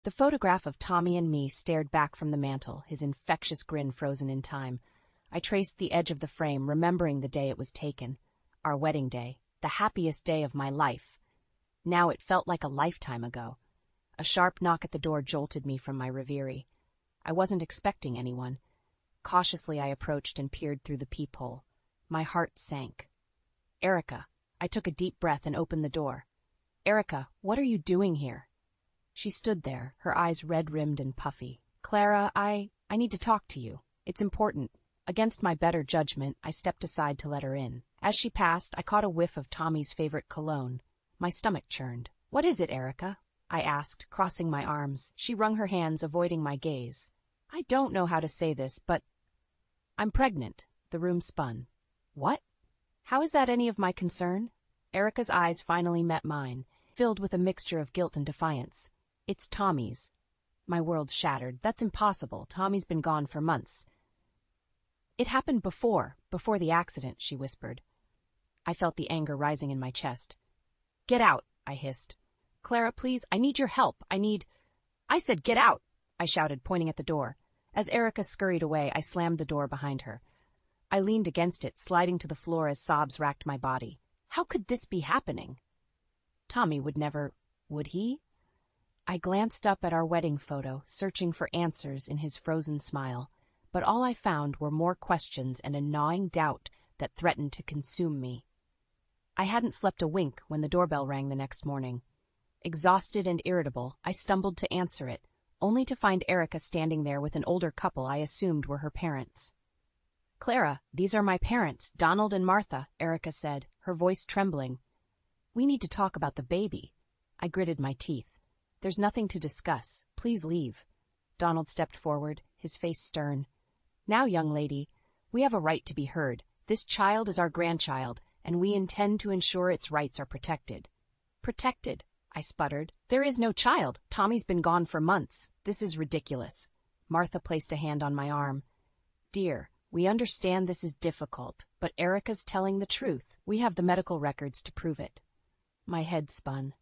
The photograph of Tommy and me stared back from the mantel, his infectious grin frozen in time. I traced the edge of the frame, remembering the day it was taken. Our wedding day, the happiest day of my life. Now it felt like a lifetime ago. A sharp knock at the door jolted me from my reverie. I wasn't expecting anyone. Cautiously I approached and peered through the peephole. My heart sank. "Erica." I took a deep breath and opened the door. "Erica, what are you doing here?" She stood there, her eyes red-rimmed and puffy. "Clara, I need to talk to you. It's important." Against my better judgment, I stepped aside to let her in. As she passed, I caught a whiff of Tommy's favorite cologne. My stomach churned. "What is it, Erica?" I asked, crossing my arms. She wrung her hands, avoiding my gaze. "I don't know how to say this, but I'm pregnant." The room spun. "What? How is that any of my concern?" Erica's eyes finally met mine, filled with a mixture of guilt and defiance. "It's Tommy's." My world shattered. "That's impossible. Tommy's been gone for months." "It happened before the accident," she whispered. I felt the anger rising in my chest. "Get out," I hissed. "Clara, please, I need your help. I said get out," I shouted, pointing at the door. As Erica scurried away, I slammed the door behind her. I leaned against it, sliding to the floor as sobs racked my body. How could this be happening? Tommy would never, would he? I glanced up at our wedding photo, searching for answers in his frozen smile, but all I found were more questions and a gnawing doubt that threatened to consume me. I hadn't slept a wink when the doorbell rang the next morning. Exhausted and irritable, I stumbled to answer it, only to find Erica standing there with an older couple I assumed were her parents. "Clara, these are my parents, Donald and Martha," Erica said, her voice trembling. "We need to talk about the baby." I gritted my teeth. "There's nothing to discuss. Please leave." Donald stepped forward, his face stern. "Now, young lady, we have a right to be heard. This child is our grandchild, and we intend to ensure its rights are protected." "Protected?" I sputtered. "There is no child. Tommy's been gone for months. This is ridiculous." Martha placed a hand on my arm. "Dear, we understand this is difficult, but Erica's telling the truth. We have the medical records to prove it." My head spun.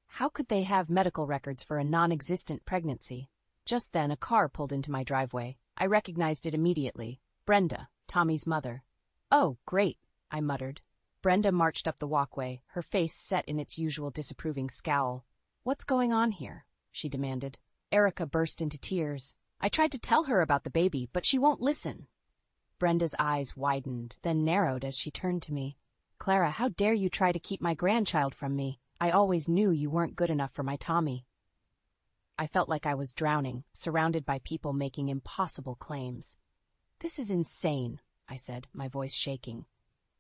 How could they have medical records for a non-existent pregnancy? Just then, a car pulled into my driveway. I recognized it immediately. Brenda, Tommy's mother. "Oh, great," I muttered. Brenda marched up the walkway, her face set in its usual disapproving scowl. "What's going on here?" she demanded. Erica burst into tears. "I tried to tell her about the baby, but she won't listen." Brenda's eyes widened, then narrowed as she turned to me. "Clara, how dare you try to keep my grandchild from me? I always knew you weren't good enough for my Tommy." I felt like I was drowning, surrounded by people making impossible claims. "This is insane," I said, my voice shaking.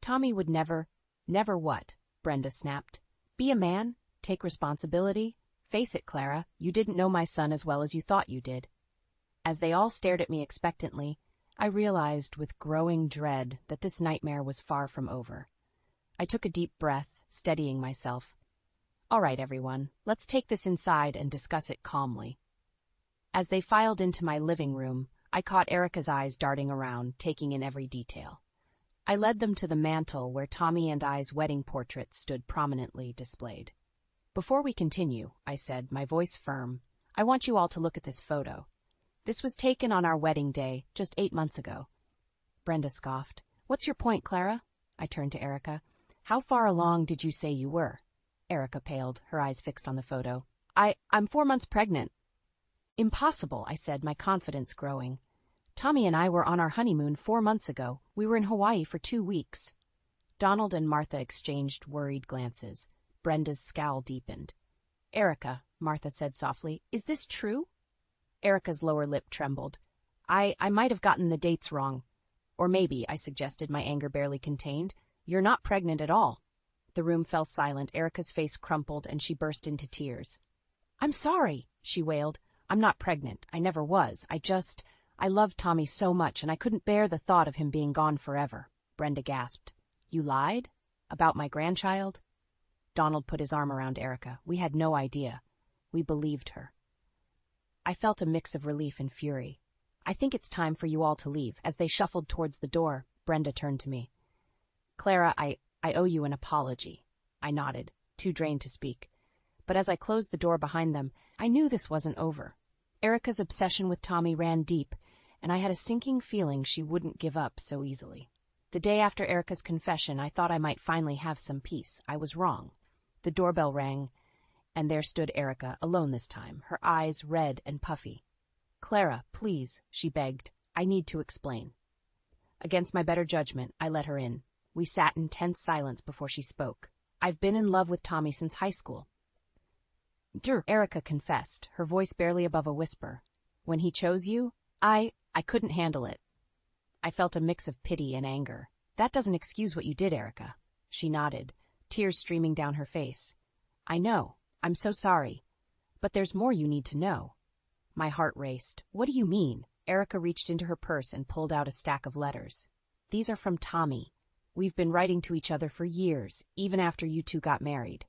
"Tommy would never—" "Never what?" Brenda snapped. "Be a man, take responsibility. Face it, Clara, you didn't know my son as well as you thought you did." As they all stared at me expectantly, I realized with growing dread that this nightmare was far from over. I took a deep breath, steadying myself. "All right, everyone, let's take this inside and discuss it calmly." As they filed into my living room, I caught Erica's eyes darting around, taking in every detail. I led them to the mantel where Tommy and I's wedding portrait stood prominently displayed. "Before we continue," I said, my voice firm, "I want you all to look at this photo. This was taken on our wedding day, just 8 months ago." Brenda scoffed. "What's your point, Clara?" I turned to Erica. "How far along did you say you were?" Erica paled, her eyes fixed on the photo. I'm 4 months pregnant." "Impossible," I said, my confidence growing. "Tommy and I were on our honeymoon 4 months ago. We were in Hawaii for 2 weeks." Donald and Martha exchanged worried glances. Brenda's scowl deepened. "Erica," Martha said softly, "is this true?" Erica's lower lip trembled. I might have gotten the dates wrong. Or maybe," I suggested, my anger barely contained, "you're not pregnant at all." The room fell silent. Erica's face crumpled, and she burst into tears. "I'm sorry," she wailed. "I'm not pregnant. I never was. I loved Tommy so much, and I couldn't bear the thought of him being gone forever." Brenda gasped. "You lied? About my grandchild?" Donald put his arm around Erica. "We had no idea. We believed her." I felt a mix of relief and fury. "I think it's time for you all to leave." As they shuffled towards the door, Brenda turned to me. "Clara, I owe you an apology." I nodded, too drained to speak. but as I closed the door behind them, I knew this wasn't over. Erica's obsession with Tommy ran deep, and I had a sinking feeling she wouldn't give up so easily. The day after Erica's confession, I thought I might finally have some peace. I was wrong. The doorbell rang, and there stood Erica, alone this time, her eyes red and puffy. "Clara, please," she begged. "I need to explain." Against my better judgment, I let her in. We sat in tense silence before she spoke. "I've been in love with Tommy since high school." Erica confessed, her voice barely above a whisper. "When he chose you, I couldn't handle it." I felt a mix of pity and anger. "That doesn't excuse what you did, Erica." She nodded, tears streaming down her face. "I know. I'm so sorry. But there's more you need to know." My heart raced. "What do you mean?" Erica reached into her purse and pulled out a stack of letters. "These are from Tommy. We've been writing to each other for years, even after you two got married."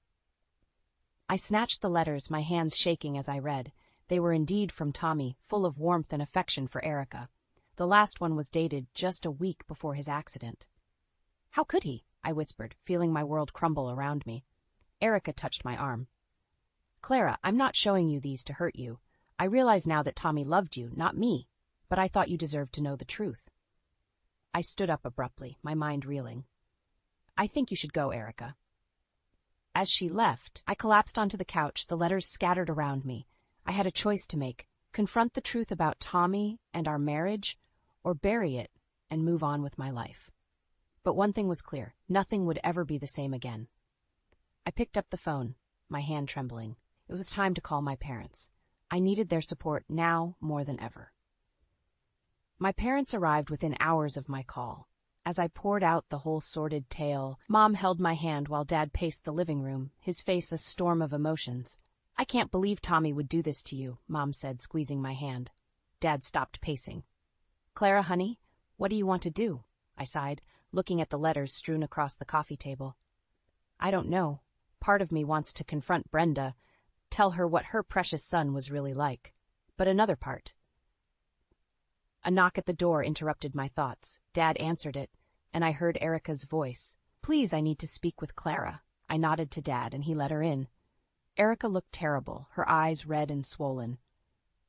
I snatched the letters, my hands shaking as I read. They were indeed from Tommy, full of warmth and affection for Erica. The last one was dated just a week before his accident. "How could he?" I whispered, feeling my world crumble around me. Erica touched my arm. "Clara, I'm not showing you these to hurt you. I realize now that Tommy loved you, not me, but I thought you deserved to know the truth." I stood up abruptly, my mind reeling. "I think you should go, Erica." As she left, I collapsed onto the couch, the letters scattered around me. I had a choice to make: confront the truth about Tommy and our marriage, or bury it and move on with my life. But one thing was clear: nothing would ever be the same again. I picked up the phone, my hand trembling. It was time to call my parents. I needed their support now more than ever. My parents arrived within hours of my call. As I poured out the whole sordid tale, Mom held my hand while Dad paced the living room, his face a storm of emotions. "I can't believe Tommy would do this to you," Mom said, squeezing my hand. Dad stopped pacing. "Clara, honey, what do you want to do?" I sighed, looking at the letters strewn across the coffee table. "I don't know. Part of me wants to confront Brenda, tell her what her precious son was really like. But another part—" A knock at the door interrupted my thoughts. Dad answered it, and I heard Erica's voice. "Please, I need to speak with Clara." I nodded to Dad, and he let her in. Erica looked terrible, her eyes red and swollen.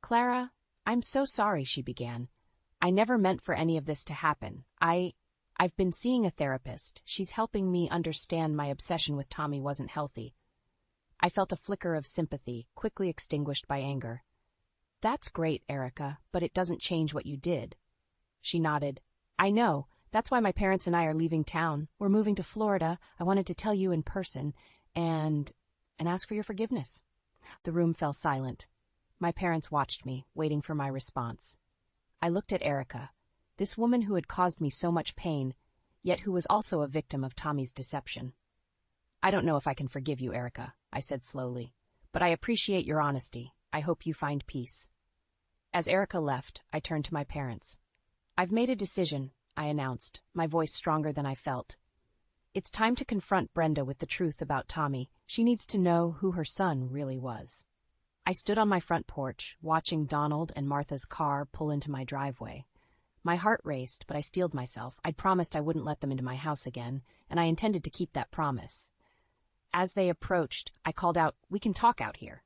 "Clara, I'm so sorry," she began. "I never meant for any of this to happen. I've been seeing a therapist. She's helping me understand my obsession with Tommy wasn't healthy." I felt a flicker of sympathy, quickly extinguished by anger. "That's great, Erica, but it doesn't change what you did." She nodded. "I know. That's why my parents and I are leaving town. We're moving to Florida. I wanted to tell you in person and ask for your forgiveness." The room fell silent. My parents watched me, waiting for my response. I looked at Erica, this woman who had caused me so much pain, yet who was also a victim of Tommy's deception. "I don't know if I can forgive you, Erica," I said slowly, "but I appreciate your honesty. I hope you find peace." As Erica left, I turned to my parents. "I've made a decision," I announced, my voice stronger than I felt. "It's time to confront Brenda with the truth about Tommy. She needs to know who her son really was." I stood on my front porch, watching Donald and Martha's car pull into my driveway. My heart raced, but I steeled myself. I'd promised I wouldn't let them into my house again, and I intended to keep that promise. As they approached, I called out, "We can talk out here."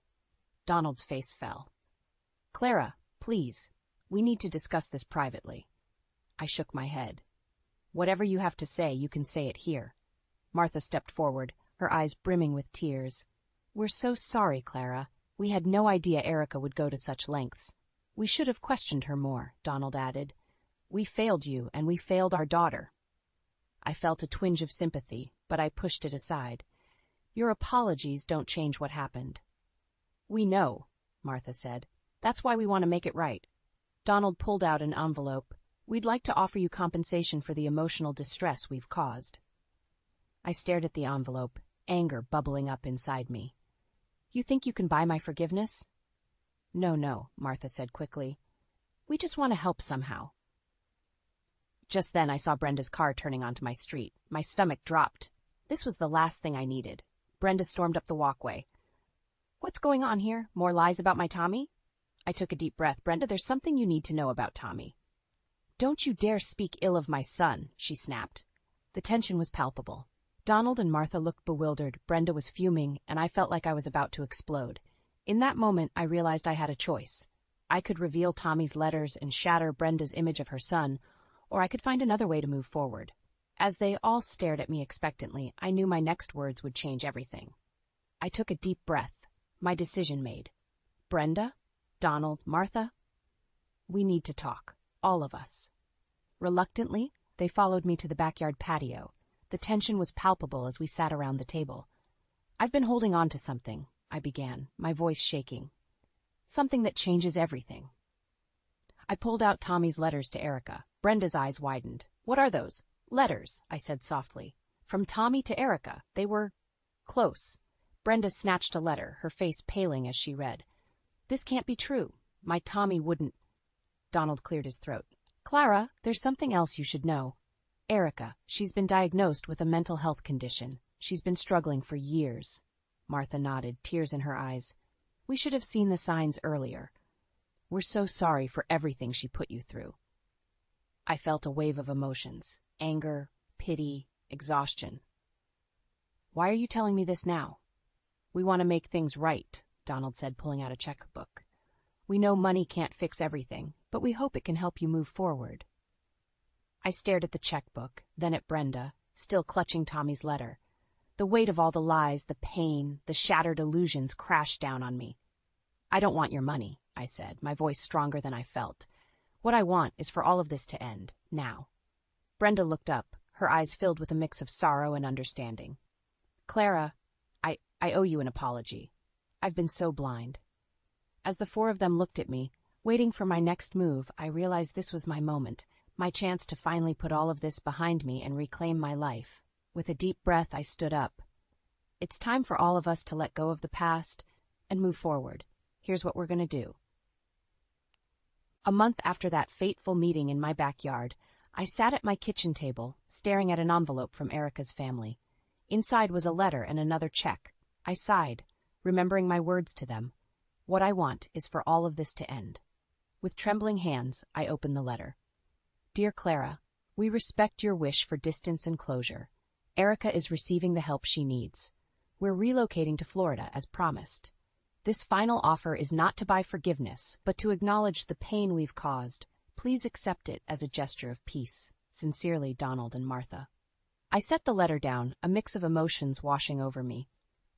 Donald's face fell. "Clara, please, we need to discuss this privately." I shook my head. "Whatever you have to say, you can say it here." Martha stepped forward, her eyes brimming with tears. "We're so sorry, Clara. We had no idea Erica would go to such lengths. We should have questioned her more," Donald added. "We failed you, and we failed our daughter." I felt a twinge of sympathy, but I pushed it aside. "Your apologies don't change what happened." "We know," Martha said. "That's why we want to make it right." Donald pulled out an envelope. "We'd like to offer you compensation for the emotional distress we've caused." I stared at the envelope, anger bubbling up inside me. "You think you can buy my forgiveness?" No, Martha said quickly. "We just want to help somehow." Just then I saw Brenda's car turning onto my street. My stomach dropped. This was the last thing I needed. Brenda stormed up the walkway. "What's going on here? More lies about my Tommy?" I took a deep breath. "Brenda, there's something you need to know about Tommy." "Don't you dare speak ill of my son," she snapped. The tension was palpable. Donald and Martha looked bewildered, Brenda was fuming, and I felt like I was about to explode. In that moment, I realized I had a choice. I could reveal Tommy's letters and shatter Brenda's image of her son, or I could find another way to move forward. As they all stared at me expectantly, I knew my next words would change everything. I took a deep breath, my decision made. Brenda? Donald? Martha? We need to talk, all of us. Reluctantly, they followed me to the backyard patio. The tension was palpable as we sat around the table. I've been holding on to something, I began, my voice shaking. Something that changes everything. I pulled out Tommy's letters to Erica. Brenda's eyes widened. What are those? Letters, I said softly. From Tommy to Erica. They were close. Brenda snatched a letter, her face paling as she read. This can't be true. My Tommy wouldn't. Donald cleared his throat. Clara, there's something else you should know. Erica, she's been diagnosed with a mental health condition. She's been struggling for years. Martha nodded, tears in her eyes. We should have seen the signs earlier. We're so sorry for everything she put you through. I felt a wave of emotions. Anger, pity, exhaustion. Why are you telling me this now? We want to make things right, Donald said, pulling out a checkbook. We know money can't fix everything, but we hope it can help you move forward. I stared at the checkbook, then at Brenda, still clutching Tommy's letter. The weight of all the lies, the pain, the shattered illusions crashed down on me. I don't want your money, I said, my voice stronger than I felt. What I want is for all of this to end, now. Brenda looked up, her eyes filled with a mix of sorrow and understanding. Clara, I owe you an apology. I've been so blind. As the four of them looked at me, waiting for my next move, I realized this was my moment, my chance to finally put all of this behind me and reclaim my life. With a deep breath, I stood up. It's time for all of us to let go of the past and move forward. Here's what we're going to do. A month after that fateful meeting in my backyard, I sat at my kitchen table, staring at an envelope from Erica's family. Inside was a letter and another check. I sighed, remembering my words to them. What I want is for all of this to end. With trembling hands, I opened the letter. Dear Clara, we respect your wish for distance and closure. Erica is receiving the help she needs. We're relocating to Florida as promised. This final offer is not to buy forgiveness, but to acknowledge the pain we've caused. Please accept it as a gesture of peace. Sincerely, Donald and Martha. I set the letter down, a mix of emotions washing over me.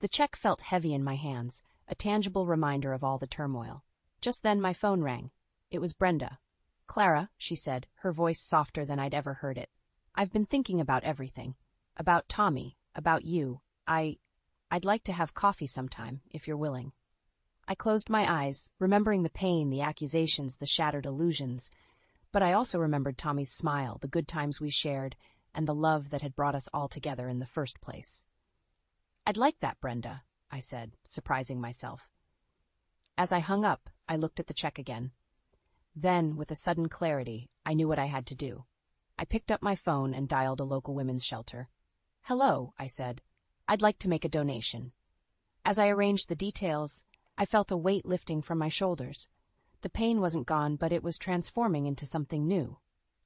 The check felt heavy in my hands, a tangible reminder of all the turmoil. Just then my phone rang. It was Brenda. Clara, she said, her voice softer than I'd ever heard it. I've been thinking about everything. About Tommy, about you. I'd like to have coffee sometime, if you're willing. I closed my eyes, remembering the pain, the accusations, the shattered illusions. But I also remembered Tommy's smile, the good times we shared, and the love that had brought us all together in the first place. I'd like that, Brenda, I said, surprising myself. As I hung up, I looked at the check again. Then, with a sudden clarity, I knew what I had to do. I picked up my phone and dialed a local women's shelter. Hello, I said. I'd like to make a donation. As I arranged the details, I felt a weight lifting from my shoulders. The pain wasn't gone, but it was transforming into something new.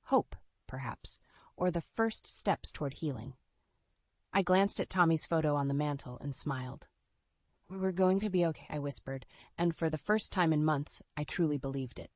Hope, perhaps, or the first steps toward healing. I glanced at Tommy's photo on the mantel and smiled. We're going to be okay, I whispered, and for the first time in months, I truly believed it.